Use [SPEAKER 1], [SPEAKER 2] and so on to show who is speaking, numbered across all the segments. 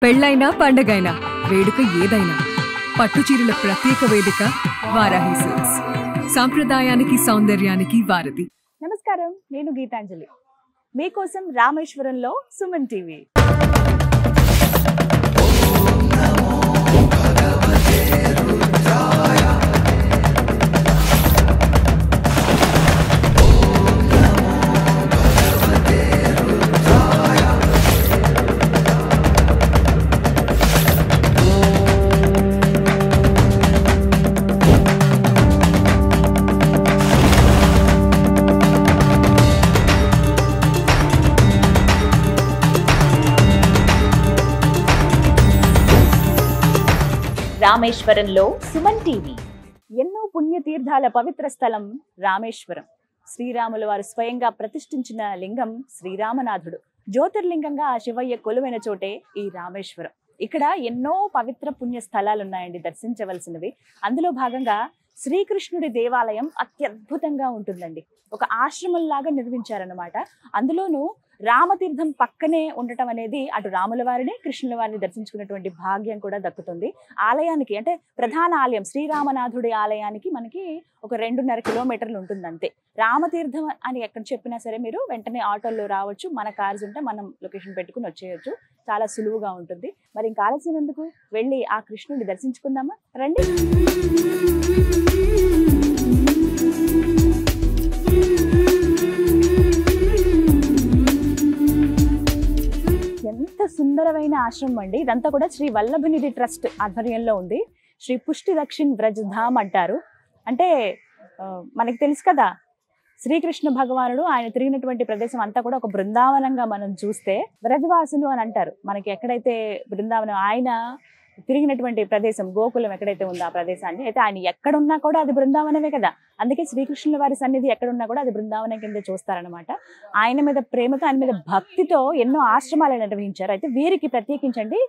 [SPEAKER 1] పెళ్ళైనా పండగైనా వేడుక ఏదైనా పట్టుచీరల ప్రత్యేక వేదిక వారాహి సిల్క్స్. సాంప్రదాయానికి సౌందర్యానికి వారధి.
[SPEAKER 2] నమస్కారం, నేను గీతాంజలి. మీకోసం రామేశ్వరంలో సుమన్ టీవీ. రామేశ్వరంలో సుమన్ టీవీ. ఎన్నో పుణ్యతీర్థాల పవిత్ర స్థలం రామేశ్వరం. శ్రీరాముల వారు స్వయంగా ప్రతిష్ఠించిన లింగం శ్రీరామనాథుడు. జ్యోతిర్లింగంగా ఆ శివయ్య కొలువైన చోటే ఈ రామేశ్వరం. ఇక్కడ ఎన్నో పవిత్ర పుణ్య స్థలాలు ఉన్నాయండి దర్శించవలసినవి. అందులో భాగంగా శ్రీకృష్ణుడి దేవాలయం అత్యద్భుతంగా ఉంటుందండి. ఒక ఆశ్రమంలాగా నిర్మించారన్నమాట. అందులోనూ రామతీర్థం పక్కనే ఉండటం అనేది అటు రాముల వారిని కృష్ణుల వారిని దర్శించుకున్నటువంటి భాగ్యం కూడా దక్కుతుంది. ఆలయానికి అంటే ప్రధాన ఆలయం శ్రీరామనాథుడి ఆలయానికి మనకి ఒక 2.5 కిలోమీటర్లు ఉంటుంది అంతే. రామతీర్థం అని ఎక్కడ చెప్పినా సరే మీరు వెంటనే ఆటోల్లో రావచ్చు. మన కార్స్ ఉంటే మనం లొకేషన్ పెట్టుకుని వచ్చేయచ్చు. చాలా సులువుగా ఉంటుంది. మరి ఇంకా ఆలస్యం ఎందుకు, వెళ్ళి ఆ కృష్ణుడిని దర్శించుకుందామా? రండి. ఎంత సుందరమైన ఆశ్రమం అండి. ఇదంతా కూడా శ్రీ వల్లభనిధి ట్రస్ట్ ఆధ్వర్యంలో ఉంది. శ్రీ పుష్టి దక్షిణ్ వ్రజధామ్ అంటారు. అంటే మనకి తెలుసు కదా, శ్రీకృష్ణ భగవానుడు ఆయన తిరిగినటువంటి ప్రదేశం అంతా కూడా ఒక బృందావనంగా మనం చూస్తే వ్రజవాసులు అని అంటారు. మనకి ఎక్కడైతే బృందావనం ఆయన తిరిగినటువంటి ప్రదేశం గోకులం ఎక్కడైతే ఉందో ఆ ప్రదేశాన్ని, అయితే ఆయన ఎక్కడున్నా కూడా అది బృందావనమే కదా. అందుకే శ్రీకృష్ణుల వారి సన్నిధి ఎక్కడున్నా కూడా అది బృందావనం కింద చూస్తారనమాట. ఆయన మీద ప్రేమతో, ఆయన మీద భక్తితో ఎన్నో ఆశ్రమాలు నిర్వహించారు. అయితే వీరికి ప్రత్యేకించండి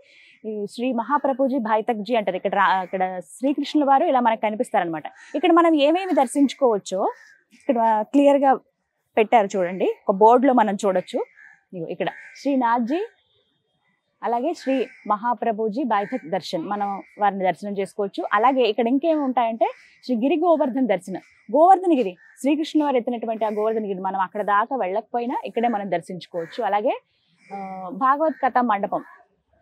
[SPEAKER 2] శ్రీ మహాప్రభుజీ భాయితక్జీ అంటారు. ఇక్కడ శ్రీకృష్ణుల వారు ఇలా మనకు కనిపిస్తారనమాట. ఇక్కడ మనం ఏమేమి దర్శించుకోవచ్చో ఇక్కడ క్లియర్ గా పెట్టారు చూడండి. ఒక బోర్డులో మనం చూడొచ్చు. ఇక్కడ శ్రీనాథ్జీ, అలాగే శ్రీ మహాప్రభుజీ బైఠక్ దర్శన్, మనం వారిని దర్శనం చేసుకోవచ్చు. అలాగే ఇక్కడ ఇంకేమి ఉంటాయంటే శ్రీ గిరి గోవర్ధన్ దర్శనం, గోవర్ధనగిరి, శ్రీకృష్ణ వారు ఎత్తినటువంటి ఆ గోవర్ధనగిరి మనం అక్కడ దాకా వెళ్ళకపోయినా ఇక్కడే మనం దర్శించుకోవచ్చు. అలాగే భాగవత్ కథ మండపం,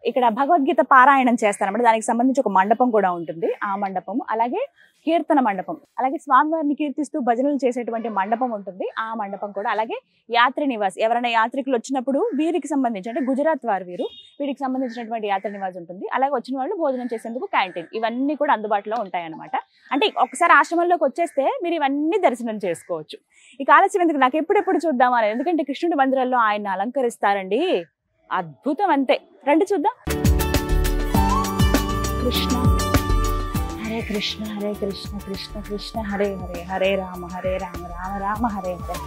[SPEAKER 2] ఇక్కడ భగవద్గీత పారాయణం చేస్తారన్నమాట. దానికి సంబంధించి ఒక మండపం కూడా ఉంటుంది, ఆ మండపం. అలాగే కీర్తన మండపం, అలాగే స్వామివారిని కీర్తిస్తూ భజనలు చేసేటువంటి మండపం ఉంటుంది, ఆ మండపం కూడా. అలాగే యాత్రి నివాస్, ఎవరైనా యాత్రికులు వచ్చినప్పుడు వీరికి సంబంధించి, అంటే గుజరాత్ వారు వీరు, వీరికి సంబంధించినటువంటి యాత్రి నివాస్ ఉంటుంది. అలాగే వచ్చిన వాళ్ళు భోజనం చేసేందుకు క్యాంటీన్, ఇవన్నీ కూడా అందుబాటులో ఉంటాయి అన్నమాట. అంటే ఒకసారి ఆశ్రమంలోకి వచ్చేస్తే మీరు ఇవన్నీ దర్శనం చేసుకోవచ్చు. ఈ ఆలస్యం ఎందుకు, నాకు ఎప్పుడెప్పుడు చూద్దామని, ఎందుకంటే కృష్ణుడి మందిరంలో ఆయన అలంకరిస్తారండి, అద్భుతం అంతే. రండి చూద్దాం. కృష్ణ హరే కృష్ణ హరే కృష్ణ కృష్ణ కృష్ణ హరే హరే, హరే రామ రామ రామ హరే హరే.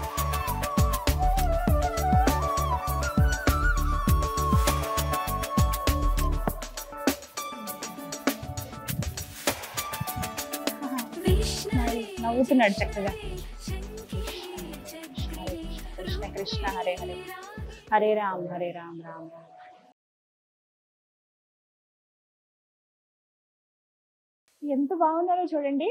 [SPEAKER 2] నవ్వుతున్నాడు చక్కగా. కృష్ణ కృష్ణ హరే హరే, హరే రామ రామ రామ. ఎంత బాగున్నారో చూడండి.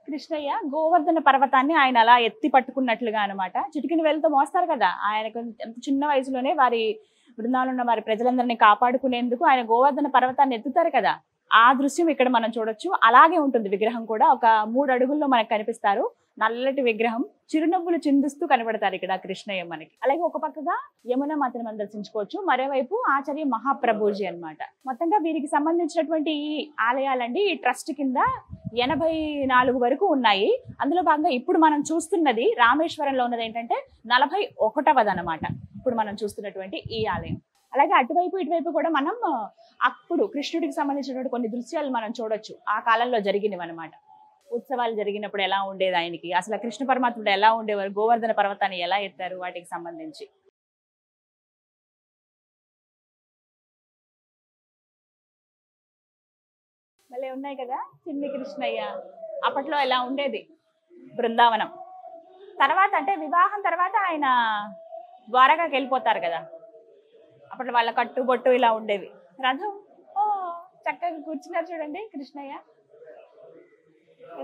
[SPEAKER 2] కృష్ణయ్య గోవర్ధన పర్వతాన్ని ఆయన అలా ఎత్తి పట్టుకున్నట్లుగా అనమాట. చిటికిన వేలతో మోస్తారు కదా. ఆయనకు చిన్న వయసులోనే వారి బృందావనంలో ఉన్న వారి ప్రజలందరినీ కాపాడుకునేందుకు ఆయన గోవర్ధన పర్వతాన్ని ఎత్తుతారు కదా. ఆ దృశ్యం ఇక్కడ మనం చూడొచ్చు. అలాగే ఉంటుంది విగ్రహం కూడా. ఒక 3 అడుగుల్లో మనకు కనిపిస్తారు. నల్లటి విగ్రహం, చిరునవ్వులు చిందిస్తూ కనబడతారు ఇక్కడ కృష్ణయ్య మనకి. అలాగే ఒక పక్కగా యమున మాతను మనం దర్శించుకోవచ్చు, మరోవైపు ఆచార్య మహాప్రభుజీ అన్నమాట. మొత్తంగా వీరికి సంబంధించినటువంటి ఈ ఆలయాలండి ఈ ట్రస్ట్ కింద 84 వరకు ఉన్నాయి. అందులో భాగంగా ఇప్పుడు మనం చూస్తున్నది రామేశ్వరంలో ఉన్నది ఏంటంటే 41వది అనమాట. ఇప్పుడు మనం చూస్తున్నటువంటి ఈ ఆలయం. అలాగే అటువైపు ఇటువైపు కూడా మనం అప్పుడు కృష్ణుడికి సంబంధించినటువంటి కొన్ని దృశ్యాలు మనం చూడొచ్చు. ఆ కాలంలో జరిగినవి అనమాట. ఉత్సవాలు జరిగినప్పుడు ఎలా ఉండేది ఆయనకి, అసలు కృష్ణ పరమాత్ముడు ఎలా ఉండేవారు, గోవర్ధన పర్వతాన్ని ఎలా ఎత్తారు, వాటికి సంబంధించి. మళ్ళీ ఉన్నాయి కదా చిన్ని కృష్ణయ్య. అప్పట్లో ఎలా ఉండేది బృందావనం. తర్వాత అంటే వివాహం తర్వాత ఆయన ద్వారకాకి వెళ్ళిపోతారు కదా. అప్పట్లో వాళ్ళ కట్టుబొట్టు ఇలా ఉండేవి. రథం చక్కగా కూర్చున్నారు చూడండి కృష్ణయ్య,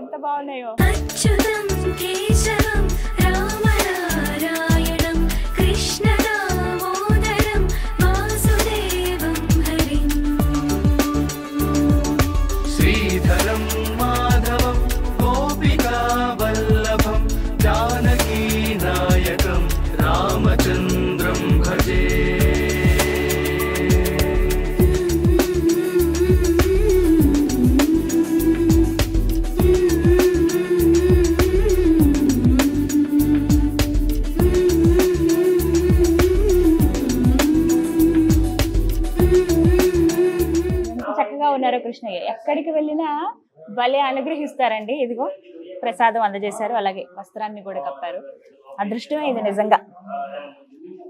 [SPEAKER 2] ఎంత బాగున్నాయో.
[SPEAKER 3] అచ్యుతం కేశవం రామనారాయణం కృష్ణ దామోదరం వాసుదేవం హరిం
[SPEAKER 4] శ్రీధరం మాధవం గోపికా వల్లభం జానకీ నాయకం రామచంద్రం భజే.
[SPEAKER 2] ఉన్నారు కృష్ణయ్య, ఎక్కడికి వెళ్ళినా భలే అనుగ్రహిస్తారండి. ఇదిగో ప్రసాదం అందజేశారు, అలాగే వస్త్రాన్ని కూడా కప్పారు. అదృష్టమే ఇది నిజంగా.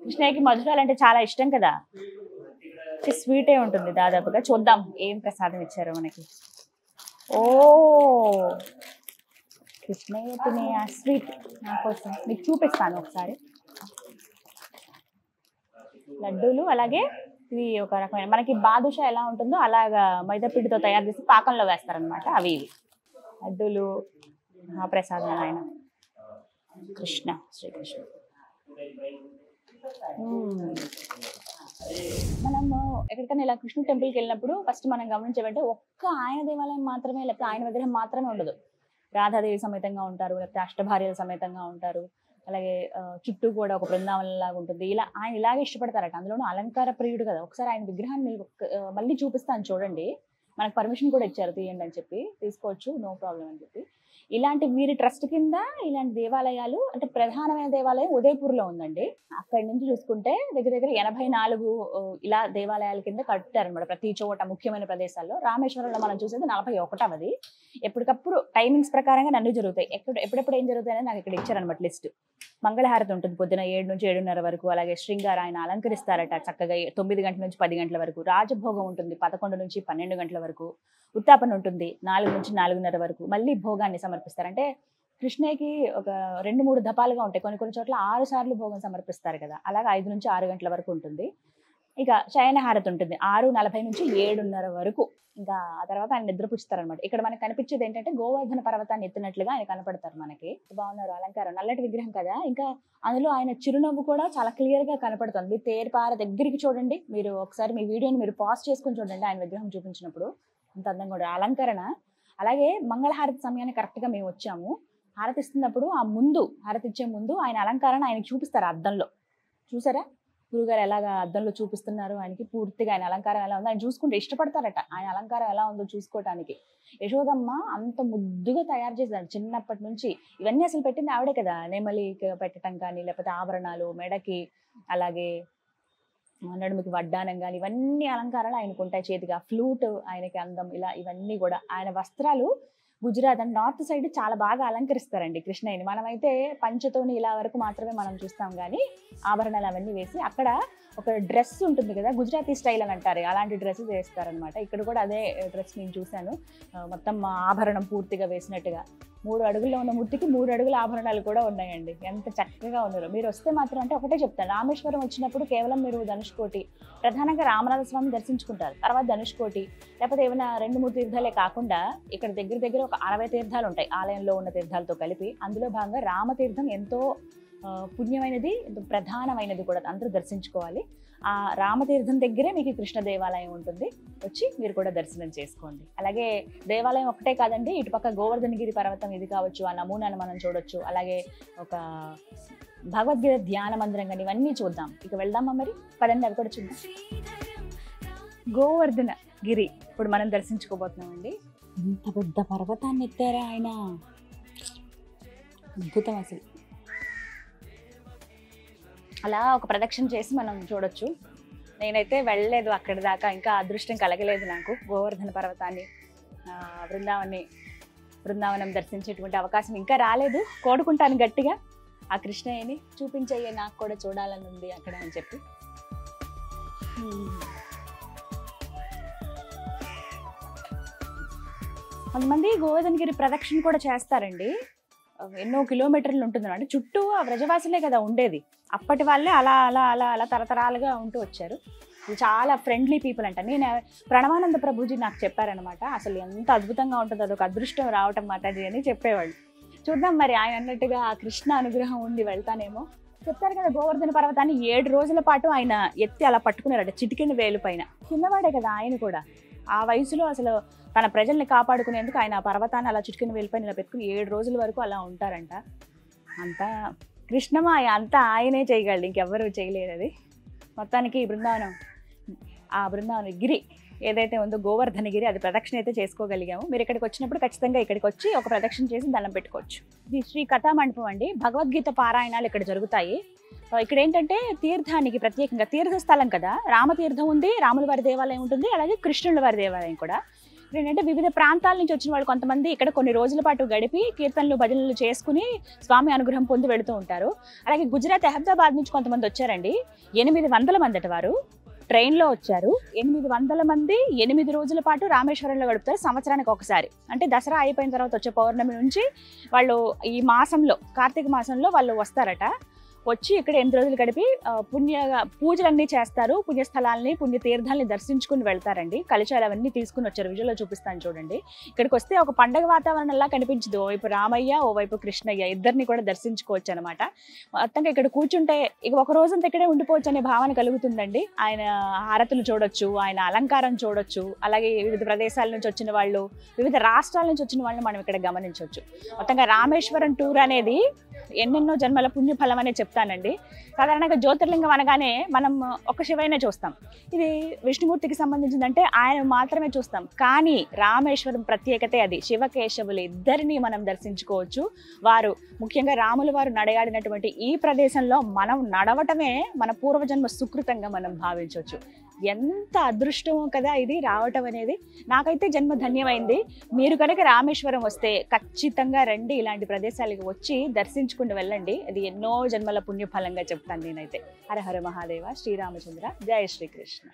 [SPEAKER 2] కృష్ణయ్యకి మధురాలు అంటే చాలా ఇష్టం కదా, స్వీటే ఉంటుంది దాదాపుగా. చూద్దాం ఏం ప్రసాదం ఇచ్చారో మనకి. ఓ కృష్ణయ్య తినే ఆ స్వీట్ నా కోసం మీకు చూపిస్తాను ఒకసారి. లడ్డూలు, అలాగే ఇవి ఒక రకమైన మనకి బాదుషా ఎలా ఉంటుందో అలాగా మైదాపిండితో తయారు చేసి పాకంలో వేస్తారనమాట. అవి ఇవి లడ్డూలు, మహాప్రసాదం ఆయన కృష్ణ శ్రీకృష్ణ. మనము ఎక్కడికైనా ఇలా కృష్ణ టెంపుల్కి వెళ్ళినప్పుడు ఫస్ట్ మనం గమనించేవంటే ఒక్క ఆయన దేవాలయం మాత్రమే, లేకపోతే ఆయన విగ్రహం మాత్రమే ఉండదు. రాధాదేవి సమేతంగా ఉంటారు, లేకపోతే అష్టభార్యల సమేతంగా ఉంటారు. అలాగే చుట్టూ కూడా ఒక బృందావనం లాగా ఉంటుంది. ఇలా ఆయన ఇలాగే ఇష్టపడతారట. అందులోనూ అలంకార ప్రియుడు కదా. ఒకసారి ఆయన విగ్రహాన్ని మళ్ళీ చూపిస్తాను చూడండి. మనకు పర్మిషన్ కూడా ఇచ్చారు తీయండి అని చెప్పి, తీసుకోవచ్చు నో ప్రాబ్లం అని చెప్పి. ఇలాంటి వీరి ట్రస్ట్ కింద ఇలాంటి దేవాలయాలు, అంటే ప్రధానమైన దేవాలయం ఉదయపూర్లో ఉందండి. అక్కడి నుంచి చూసుకుంటే దగ్గర దగ్గర 84 ఇలా దేవాలయాల కింద కట్టారనమాట ప్రతి చోట ముఖ్యమైన ప్రదేశాల్లో. రామేశ్వరంలో మనం చూసేది 41వది. ఎప్పటికప్పుడు టైమింగ్స్ ప్రకారంగా అన్ని జరుగుతాయి. ఎప్పుడెప్పుడు ఏం జరుగుతాయని నాకు ఇక్కడ ఇచ్చారనమాట లిస్ట్. మంగళహారతి ఉంటుంది పొద్దున 7 నుంచి 7:30 వరకు. అలాగే శృంగార ఆయన అలంకరిస్తారట చక్కగా 9 గంటల నుంచి 10 గంటల వరకు. రాజభోగం ఉంటుంది 11 నుంచి 12 గంటల వరకు. ఉత్తాపన ఉంటుంది 4 నుంచి 4:30 వరకు. మళ్ళీ భోగాన్ని సమర్పిస్తారు. అంటే కృష్ణయ్యకి ఒక 2-3 దపాలుగా ఉంటాయి. కొన్ని చోట్ల 6 సార్లు భోగం సమర్పిస్తారు కదా, అలాగే 5 నుంచి 6 గంటల వరకు ఉంటుంది. ఇక శయనహారతి ఉంటుంది 6:40 నుంచి 7:30 వరకు. ఇంకా ఆ తర్వాత ఆయన నిద్రపుచ్చుతారనమాట. ఇక్కడ మనకు కనిపించేది ఏంటంటే గోవర్ధన పర్వతాన్ని ఎత్తినట్లుగా ఆయన కనపడతారు మనకి. బాగున్నారు అలంకారం, నల్లటి విగ్రహం కదా. ఇంకా అందులో ఆయన చిరునవ్వు కూడా చాలా క్లియర్ గా కనపడుతుంది. తేరుపార దగ్గరికి చూడండి, మీరు ఒకసారి మీ వీడియోని మీరు పాజ్ చేసుకుని చూడండి. ఆయన విగ్రహం చూపించినప్పుడు అంత అందంగా కూడా అలంకరణ. అలాగే మంగళహారతి సమయాన్ని కరెక్ట్ గా మేము వచ్చాము. హారతి ఇస్తున్నప్పుడు ఆ ముందు హారతి ఇచ్చే ముందు ఆయన అలంకరణ ఆయనకి చూపిస్తారు అద్దంలో. చూసారా గురుగారు ఎలాగా అద్దంలో చూపిస్తున్నారు ఆయనకి పూర్తిగా ఆయన అలంకారం ఎలా ఉందో ఆయన చూసుకుంటే ఇష్టపడతారట. ఆయన అలంకారం ఎలా ఉందో చూసుకోవటానికి. యశోదమ్మ అంత ముద్దుగా తయారు చేశారు చిన్నప్పటి నుంచి. ఇవన్నీ అసలు పెట్టింది ఆవిడే కదా. నెమలి పెట్టడం కానీ, లేకపోతే ఆభరణాలు మెడకి, అలాగే నడుముకి వడ్డానం కానీ, ఇవన్నీ అలంకారాలు ఆయనకు ఉంటాయి. చేతిగా ఫ్లూట్ ఆయనకి అందం, ఇలా ఇవన్నీ కూడా. ఆయన వస్త్రాలు గుజరాత్ అంటే నార్త్ సైడ్ చాలా బాగా అలంకరిస్తారండి కృష్ణయ్యని. మనమైతే పంచతోని ఇలా వరకు మాత్రమే మనం చూస్తాం కానీ ఆభరణాలు అవన్నీ వేసి. అక్కడ ఒక డ్రెస్ ఉంటుంది కదా, గుజరాతీ స్టైల్ అని అంటారు, అలాంటి డ్రెస్సెస్ వేస్తారనమాట. ఇక్కడ కూడా అదే డ్రెస్ నేను చూశాను, మొత్తం ఆభరణం పూర్తిగా వేసినట్టుగా. 3 అడుగుల్లో ఉన్న మూర్తికి 3 అడుగుల ఆభరణాలు కూడా ఉన్నాయండి. ఎంత చక్కగా ఉన్నారో. మీరు వస్తే మాత్రం అంటే ఒకటే చెప్తాను, రామేశ్వరం వచ్చినప్పుడు కేవలం మీరు ధనుష్కోటి, ప్రధానంగా రామనాథ స్వామిని దర్శించుకుంటారు. తర్వాత ధనుష్కోటి, లేకపోతే ఏమైనా 2-3 తీర్థాలే కాకుండా ఇక్కడ దగ్గర ఒక 60 తీర్థాలు ఉంటాయి ఆలయంలో ఉన్న తీర్థాలతో కలిపి. అందులో భాగంగా రామతీర్థం ఎంతో పుణ్యమైనది, ఎంతో ప్రధానమైనది కూడా, అందరూ దర్శించుకోవాలి. ఆ రామతీర్థం దగ్గరే మీకు కృష్ణ దేవాలయం ఉంటుంది, వచ్చి మీరు కూడా దర్శనం చేసుకోండి. అలాగే దేవాలయం ఒకటే కాదండి, ఇటుపక్క గోవర్ధనగిరి పర్వతం ఇది కావచ్చు, ఆ నమూనాను మనం చూడొచ్చు. అలాగే ఒక భగవద్గీత ధ్యాన మందిరం కానీ, ఇవన్నీ చూద్దాం. ఇక వెళ్దామా మరి, పదండి అవి కూడా చూద్దాం. గోవర్ధన గిరి ఇప్పుడు మనం దర్శించుకోబోతున్నామండి. ఇంత పెద్ద పర్వతాన్ని ఎత్తారా ఆయన, అద్భుతం అసలు. అలా ఒక ప్రదక్షిణ చేసి మనం చూడొచ్చు. నేనైతే వెళ్ళలేదు అక్కడి దాకా, ఇంకా అదృష్టం కలగలేదు నాకు. గోవర్ధన పర్వతాన్ని, బృందావనం దర్శించేటువంటి అవకాశం ఇంకా రాలేదు. కోరుకుంటాను గట్టిగా ఆ కృష్ణయ్యని చూపించయ్యే, నాకు కూడా చూడాలని ఉంది అక్కడ అని చెప్పి. కొంతమంది గోవర్ధనగిరి ప్రదక్షిణ కూడా చేస్తారండి. ఎన్నో కిలోమీటర్లు ఉంటుంది అంటే చుట్టూ ఆ వ్రజవాసులే కదా ఉండేది. అప్పటి వాళ్ళే అలా అలా అలా అలా తరతరాలుగా ఉంటూ వచ్చారు. చాలా ఫ్రెండ్లీ పీపుల్ అంట. నేను ప్రణవానంద ప్రభుజీ నాకు చెప్పారనమాట, అసలు ఎంత అద్భుతంగా ఉంటుందో, అదొక అదృష్టం రావటం మాతాజీ అని చెప్పేవాళ్ళు. చూద్దాం మరి ఆయన అన్నట్టుగా ఆ కృష్ణ అనుగ్రహం ఉంది, వెళ్తానేమో. చెప్తారు కదా గోవర్ధన పర్వతాన్ని 7 రోజుల పాటు ఆయన ఎత్తి అలా పట్టుకున్నారట చిటికెన వేలు పైన. చిన్నవాడే కదా ఆయన కూడా, ఆ వయసులో అసలు తన ప్రజల్ని కాపాడుకునేందుకు ఆయన ఆ పర్వతాన్ని అలా చిటికెన వేలు పైన ఇలా పెట్టుకుని 7 రోజుల వరకు అలా ఉంటారంట. అంతా కృష్ణమాయ, అంతా ఆయనే చేయగలడు, ఇంకెవ్వరూ చేయలేరు. అది మొత్తానికి బృందావనం, ఆ బృందావన గిరి ఏదైతే ఉందో గోవర్ధనగిరి, అది ప్రదక్షిణ అయితే చేసుకోగలిగాము. మీరు ఇక్కడికి వచ్చినప్పుడు ఖచ్చితంగా ఇక్కడికి వచ్చి ఒక ప్రదక్షిణ చేసి దండం పెట్టుకోవచ్చు. ఇది శ్రీ కథా మండపం అండి. భగవద్గీత పారాయణాలు ఇక్కడ జరుగుతాయి. ఇక్కడ ఏంటంటే తీర్థానికి ప్రత్యేకంగా, తీర్థస్థలం కదా, రామతీర్థం ఉంది, రాముల వారి దేవాలయం ఉంటుంది, అలాగే కృష్ణుల వారి దేవాలయం కూడా. ఏంటంటే వివిధ ప్రాంతాల నుంచి వచ్చిన వాళ్ళు కొంతమంది ఇక్కడ కొన్ని రోజుల పాటు గడిపి కీర్తనలు భజనలు చేసుకుని స్వామి అనుగ్రహం పొంది వెళుతూ ఉంటారు. అలాగే గుజరాత్ అహ్మదాబాద్ నుంచి కొంతమంది వచ్చారండి, 800 మంది అట వారు ట్రైన్లో వచ్చారు. 800 మంది 8 రోజుల పాటు రామేశ్వరంలో గడుపుతారు, సంవత్సరానికి ఒకసారి. అంటే దసరా అయిపోయిన తర్వాత వచ్చే పౌర్ణమి నుంచి వాళ్ళు ఈ మాసంలో, కార్తీక మాసంలో వాళ్ళు వస్తారట. వచ్చి ఇక్కడ 8 రోజులు గడిపి పూజలన్నీ చేస్తారు, పుణ్యస్థలాల్ని పుణ్యతీర్థాలని దర్శించుకుని వెళ్తారండి. కలశాలు అవన్నీ తీసుకుని వచ్చారు, విజువల్లో చూపిస్తాను చూడండి. ఇక్కడికి వస్తే ఒక పండగ వాతావరణంలా కనిపించదు. ఓవైపు రామయ్య, ఓవైపు కృష్ణయ్య, ఇద్దరిని కూడా దర్శించుకోవచ్చు అనమాట. మొత్తంగా ఇక్కడ కూర్చుంటే ఇక ఒక రోజంతా ఇక్కడే ఉండిపోవచ్చు అనే భావన కలుగుతుందండి. ఆయన హారతులు చూడొచ్చు, ఆయన అలంకారం చూడొచ్చు, అలాగే వివిధ ప్రదేశాల నుంచి వచ్చిన వాళ్ళు, వివిధ రాష్ట్రాల నుంచి వచ్చిన వాళ్ళని మనం ఇక్కడ గమనించవచ్చు. మొత్తంగా రామేశ్వరం టూర్ అనేది ఎన్నెన్నో జన్మల పుణ్యఫలం అనే చెప్తానండి. సాధారణంగా జ్యోతిర్లింగం అనగానే మనం ఒక శివయ్యనే చూస్తాం, ఇది విష్ణుమూర్తికి సంబంధించిందంటే ఆయన మాత్రమే చూస్తాం. కానీ రామేశ్వరం ప్రత్యేకతే అది, శివకేశవులు ఇద్దరిని మనం దర్శించుకోవచ్చు. వారు ముఖ్యంగా రాముల వారు నడయాడినటువంటి ఈ ప్రదేశంలో మనం నడవటమే మన పూర్వజన్మ సుకృతంగా మనం భావించవచ్చు. ఎంత అదృష్టమో కదా ఇది రావటం అనేది. నాకైతే జన్మ ధన్యమైంది. మీరు కనుక రామేశ్వరం వస్తే ఖచ్చితంగా రండి, ఇలాంటి ప్రదేశాలకు వచ్చి దర్శించుకుని వెళ్ళండి. అది ఎన్నో జన్మల పుణ్యఫలంగా చెప్తాను నేనైతే. హర హర మహాదేవ, శ్రీరామచంద్ర, జయ శ్రీకృష్ణ.